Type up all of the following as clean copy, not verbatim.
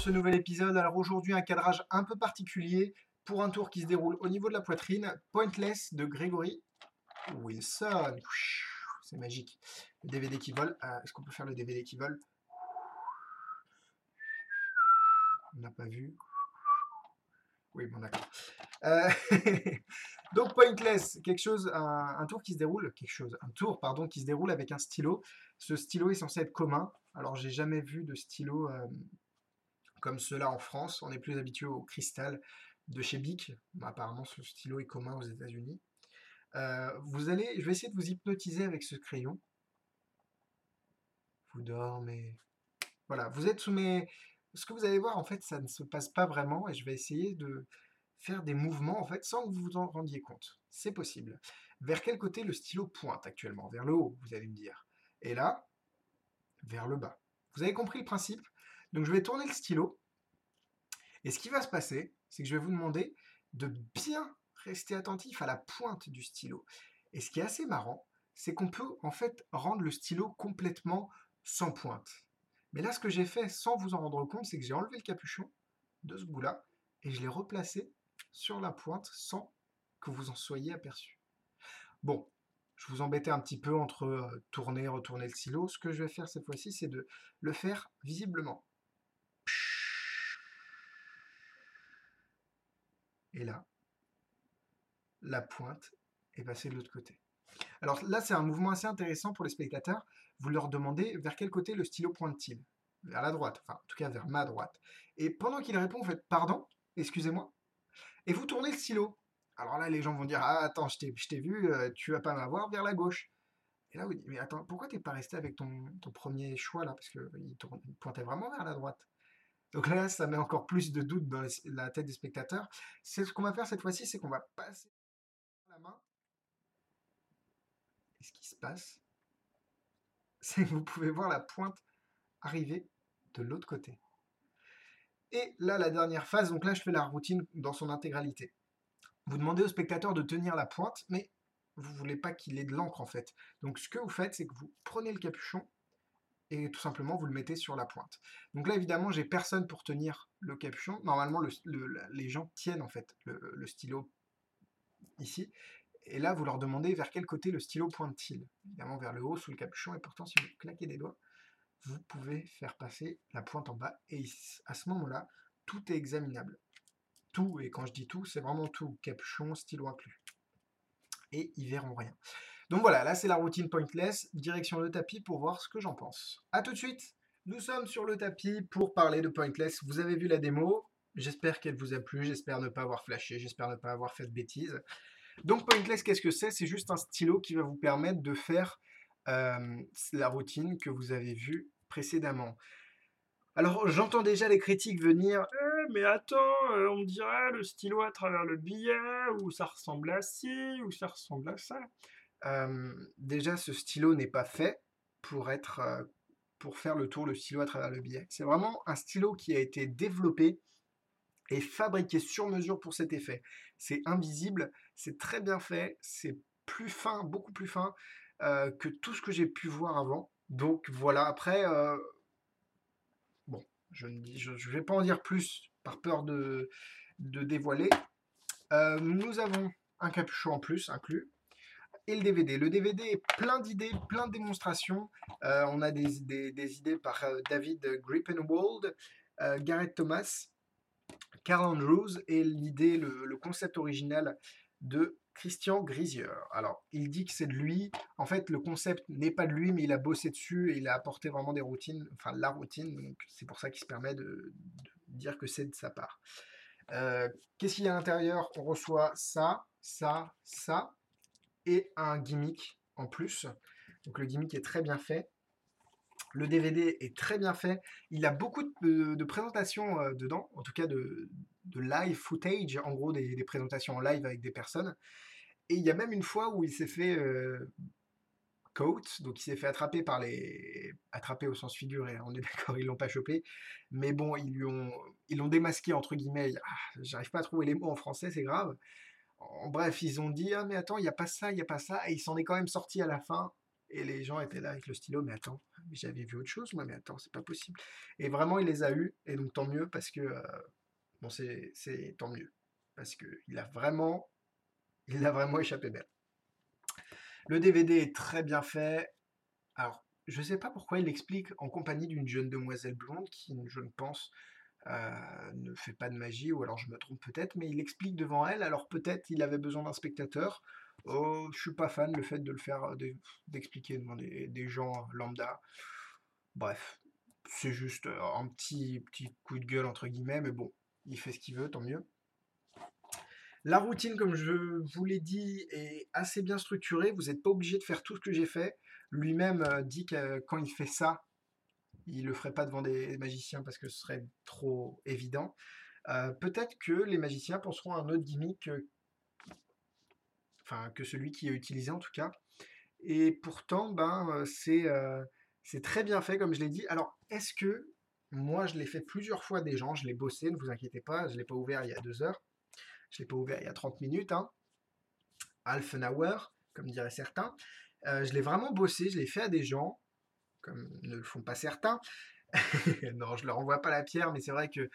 ce nouvel épisode. Alors aujourd'hui, un cadrage un peu particulier pour un tour qui se déroule au niveau de la poitrine. Pointless de Gregory Wilson. C'est magique. Le DVD qui vole. Est-ce qu'on peut faire le DVD qui vole? On n'a pas vu. Oui, bon d'accord. Euh, Donc Pointless, un tour qui se déroule, un tour pardon qui se déroule avec un stylo. Ce stylo est censé être commun. Alors j'ai jamais vu de stylo comme ceux-là en France. On est plus habitué au cristal de chez Bic. Apparemment, ce stylo est commun aux États-Unis. Je vais essayer de vous hypnotiser avec ce crayon. Vous dormez. Voilà, vous êtes sous mes. Ce que vous allez voir, en fait, ça ne se passe pas vraiment, et je vais essayer de faire des mouvements, en fait, sans que vous vous en rendiez compte. C'est possible. Vers quel côté le stylo pointe actuellement? Vers le haut, vous allez me dire. Et là, vers le bas. Vous avez compris le principe? Donc je vais tourner le stylo. Et ce qui va se passer, c'est que je vais vous demander de bien rester attentif à la pointe du stylo. Et ce qui est assez marrant, c'est qu'on peut en fait rendre le stylo complètement sans pointe. Mais là, ce que j'ai fait sans vous en rendre compte, c'est que j'ai enlevé le capuchon de ce bout-là et je l'ai replacé sur la pointe sans que vous en soyez aperçu. Bon, je vous embêtais un petit peu entre tourner et retourner le stylo. Ce que je vais faire cette fois-ci, c'est de le faire visiblement. Et là, la pointe est passée de l'autre côté. Alors là, c'est un mouvement assez intéressant pour les spectateurs. Vous leur demandez vers quel côté le stylo pointe-t-il? Vers la droite, enfin en tout cas vers ma droite. Et pendant qu'il répond, vous faites pardon, excusez-moi, et vous tournez le stylo. Alors là, les gens vont dire ah attends, je t'ai vu, tu vas pas m'avoir vers la gauche. Et là, vous dites mais attends, pourquoi t'es pas resté avec ton premier choix là, parce que il pointait vraiment vers la droite. Donc là, ça met encore plus de doute dans la tête des spectateurs. C'est ce qu'on va faire cette fois-ci, c'est qu'on va passer la main. Et ce qui se passe, c'est que vous pouvez voir la pointe arriver de l'autre côté. Et là, la dernière phase, donc là, je fais la routine dans son intégralité. Vous demandez au spectateur de tenir la pointe, mais vous voulez pas qu'il ait de l'encre en fait. Donc ce que vous faites, c'est que vous prenez le capuchon et tout simplement vous le mettez sur la pointe. Donc là, évidemment, j'ai personne pour tenir le capuchon. Normalement, les gens tiennent en fait le stylo ici. Et là, vous leur demandez vers quel côté le stylo pointe-t-il. Évidemment, vers le haut, sous le capuchon. Et pourtant, si vous claquez des doigts, vous pouvez faire passer la pointe en bas. Et à ce moment-là, tout est examinable. Tout, et quand je dis tout, c'est vraiment tout. Capuchon, stylo inclus. Et ils verront rien. Donc voilà, là c'est la routine Pointless, direction le tapis pour voir ce que j'en pense. A tout de suite, nous sommes sur le tapis pour parler de Pointless. Vous avez vu la démo, j'espère qu'elle vous a plu, j'espère ne pas avoir flashé, j'espère ne pas avoir fait de bêtises. Donc Pointless, qu'est-ce que c'est? C'est juste un stylo qui va vous permettre de faire la routine que vous avez vue précédemment. Alors j'entends déjà les critiques venir mais attends, on dirait le stylo à travers le billet, ou ça ressemble à ci, ou ça ressemble à ça. Déjà, ce stylo n'est pas fait pour pour faire le tour le stylo à travers le billet. C'est vraiment un stylo qui a été développé et fabriqué sur mesure pour cet effet. C'est invisible, c'est très bien fait, c'est plus fin, beaucoup plus fin que tout ce que j'ai pu voir avant. Donc voilà, après, bon, je vais pas en dire plus par peur de dévoiler. Nous avons un capuchon en plus inclus et le DVD. Le DVD est plein d'idées, plein de démonstrations. On a des idées par David Grippenwald, Gareth Thomas, Carl Andrews et l'idée, le concept original de Christian Grisier. Alors, il dit que c'est de lui. En fait, le concept n'est pas de lui, mais il a bossé dessus et il a apporté vraiment des routines, enfin la routine. Donc, c'est pour ça qu'il se permet de dire que c'est de sa part. Qu'est-ce qu'il y a à l'intérieur? On reçoit ça, ça, ça et un gimmick en plus. Donc le gimmick est très bien fait. Le DVD est très bien fait. Il a beaucoup de présentations dedans, en tout cas de live footage, en gros des présentations en live avec des personnes. Et il y a même une fois où il s'est fait caught, donc il s'est fait attraper par les... attraper au sens figuré, hein, on est d'accord, ils l'ont pas chopé. Mais bon, ils l'ont démasqué, entre guillemets. J'arrive pas à trouver les mots en français, c'est grave. En bref, ils ont dit ah mais attends, il y a pas ça, il y a pas ça, et il s'en est quand même sorti à la fin. Et les gens étaient là avec le stylo, mais attends, mais j'avais vu autre chose, moi, mais attends, c'est pas possible. Et vraiment, il les a eus, et donc tant mieux, parce que, bon, c'est tant mieux. Parce que il a vraiment échappé belle. Le DVD est très bien fait. Alors, je sais pas pourquoi il l'explique en compagnie d'une jeune demoiselle blonde qui, je ne pense, ne fait pas de magie, ou alors je me trompe peut-être, mais il explique devant elle, alors peut-être il avait besoin d'un spectateur. Oh, je suis pas fan le fait de le faire, d'expliquer devant des gens lambda. Bref, c'est juste un petit coup de gueule entre guillemets, mais bon, il fait ce qu'il veut, tant mieux. La routine, comme je vous l'ai dit, est assez bien structurée. Vous n'êtes pas obligé de faire tout ce que j'ai fait. Lui-même dit que quand il fait ça, il le ferait pas devant des magiciens parce que ce serait trop évident. Peut-être que les magiciens penseront à un autre gimmick, enfin que celui qui est utilisé en tout cas. Et pourtant, c'est très bien fait, comme je l'ai dit. Alors, est-ce que moi, je l'ai fait plusieurs fois des gens, je l'ai bossé, ne vous inquiétez pas, je ne l'ai pas ouvert il y a 2 heures, je ne l'ai pas ouvert il y a 30 minutes, hein, half an hour, comme diraient certains. Je l'ai vraiment bossé, je l'ai fait à des gens, comme ne le font pas certains. Non, je leur envoie pas la pierre, mais c'est vrai que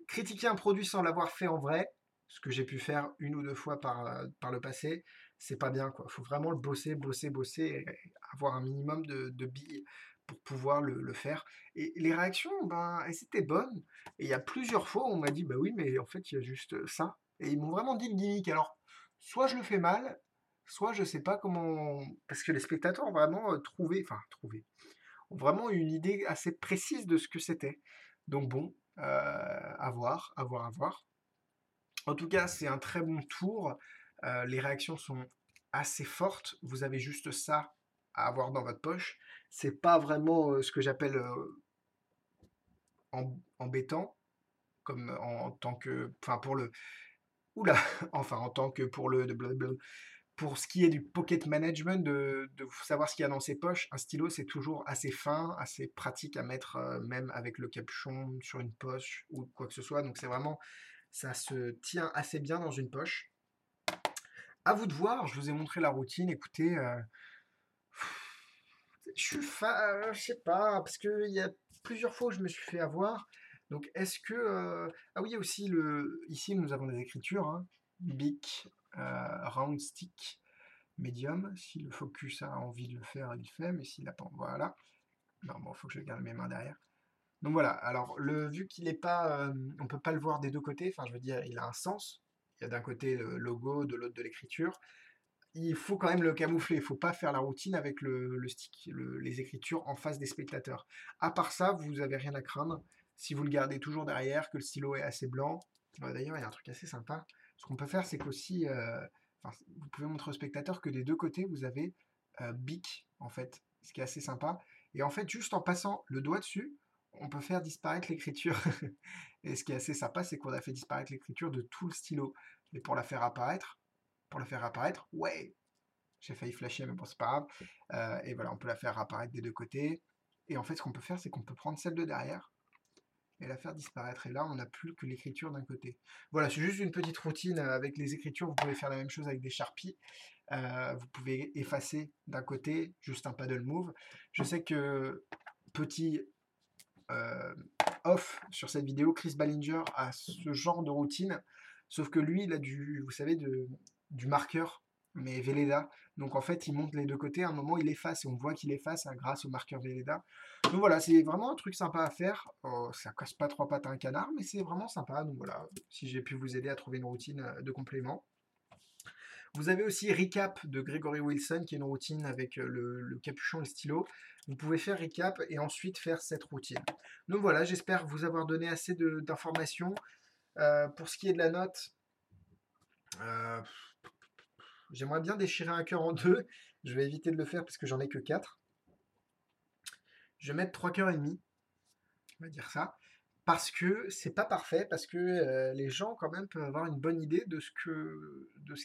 critiquer un produit sans l'avoir fait en vrai, ce que j'ai pu faire 1 ou 2 fois par le passé, c'est pas bien, quoi. Faut vraiment le bosser, bosser, bosser, et avoir un minimum de billes pour pouvoir le faire. Et les réactions, ben, elles étaient bonnes. Et il y a plusieurs fois où on m'a dit, bah oui, mais en fait, il y a juste ça. Et ils m'ont vraiment dit le gimmick. Alors, soit je le fais mal, soit je sais pas comment. Parce que les spectateurs ont vraiment trouvé, ont vraiment eu une idée assez précise de ce que c'était. Donc bon, à voir, à voir, à voir. En tout cas, c'est un très bon tour. Les réactions sont assez fortes. Vous avez juste ça à avoir dans votre poche. C'est pas vraiment ce que j'appelle embêtant, comme en tant que, enfin pour le, oula, enfin en tant que pour le, pour ce qui est du pocket management, de savoir ce qu'il y a dans ses poches, un stylo c'est toujours assez fin, assez pratique à mettre même avec le capuchon sur une poche ou quoi que ce soit. Donc c'est vraiment, ça se tient assez bien dans une poche. À vous de voir, je vous ai montré la routine. Écoutez, je sais pas, parce qu'il y a plusieurs fois où je me suis fait avoir. Donc est-ce que... Ah oui, aussi, ici nous avons des écritures, hein. Bic, round stick, médium. Si le focus a envie de le faire, il le fait, mais s'il n'a pas... Voilà. Non, bon, il faut que je garde mes mains derrière. Donc voilà, alors vu qu'il est pas... on peut pas le voir des deux côtés, enfin je veux dire, il a un sens. Il y a d'un côté le logo, de l'autre de l'écriture. Il faut quand même le camoufler. Il faut pas faire la routine avec le stick, les écritures en face des spectateurs. À part ça, vous avez rien à craindre. Si vous le gardez toujours derrière, que le stylo est assez blanc. D'ailleurs, il y a un truc assez sympa. Ce qu'on peut faire, c'est qu'aussi, enfin, vous pouvez montrer aux spectateurs que des deux côtés, vous avez Bic, en fait, ce qui est assez sympa. Et en fait, juste en passant le doigt dessus, on peut faire disparaître l'écriture. Et ce qui est assez sympa, c'est qu'on a fait disparaître l'écriture de tout le stylo. Mais pour la faire apparaître, ouais, j'ai failli flasher, mais bon, c'est pas grave. Et voilà, on peut la faire apparaître des deux côtés. Et en fait, ce qu'on peut faire, c'est qu'on peut prendre celle de derrière et la faire disparaître. Et là, on n'a plus que l'écriture d'un côté. Voilà, c'est juste une petite routine avec les écritures. Vous pouvez faire la même chose avec des Sharpies. Vous pouvez effacer d'un côté, juste un paddle move. Je sais que petit euh, off sur cette vidéo, Chris Ballinger a ce genre de routine, sauf que lui, il a vous savez, du marqueur, mais Velleda. Donc en fait, il monte les deux côtés, à un moment, il efface, et on voit qu'il efface grâce au marqueur Velleda. Donc voilà, c'est vraiment un truc sympa à faire. Ça casse pas 3 pattes à un canard, mais c'est vraiment sympa. Donc voilà, si j'ai pu vous aider à trouver une routine de complément. Vous avez aussi Recap de Gregory Wilson, qui est une routine avec le capuchon et le stylo. Vous pouvez faire Recap et ensuite faire cette routine. Donc voilà, j'espère vous avoir donné assez d'informations. Pour ce qui est de la note, euh, j'aimerais bien déchirer un cœur en deux. Je vais éviter de le faire parce que j'en ai que 4. Je vais mettre 3 cœurs et demi, on va dire ça. Parce que c'est pas parfait, parce que les gens quand même peuvent avoir une bonne idée de ce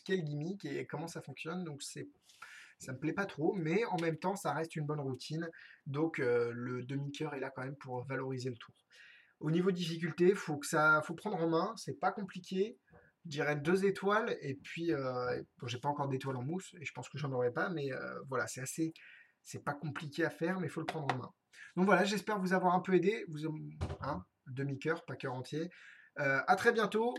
qu'est le gimmick et comment ça fonctionne. Donc ça me plaît pas trop, mais en même temps, ça reste une bonne routine. Donc le demi-cœur est là quand même pour valoriser le tour. Au niveau de difficulté, faut prendre en main. C'est pas compliqué. Je dirais 2 étoiles. Et puis, bon, j'ai pas encore d'étoiles en mousse et je pense que j'en aurai pas, mais voilà, c'est assez. C'est pas compliqué à faire, mais il faut le prendre en main. Donc voilà, j'espère vous avoir un peu aidé. Demi-cœur, pas cœur entier. À très bientôt.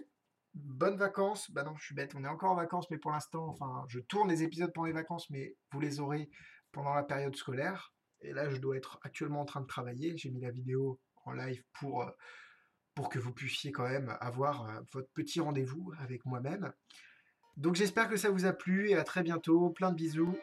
Bonnes vacances. Bah non, je suis bête, on est encore en vacances, mais pour l'instant, enfin, je tourne les épisodes pendant les vacances, mais vous les aurez pendant la période scolaire. Et là, je dois être actuellement en train de travailler. J'ai mis la vidéo en live pour que vous puissiez quand même avoir votre petit rendez-vous avec moi-même. Donc j'espère que ça vous a plu et à très bientôt. Plein de bisous.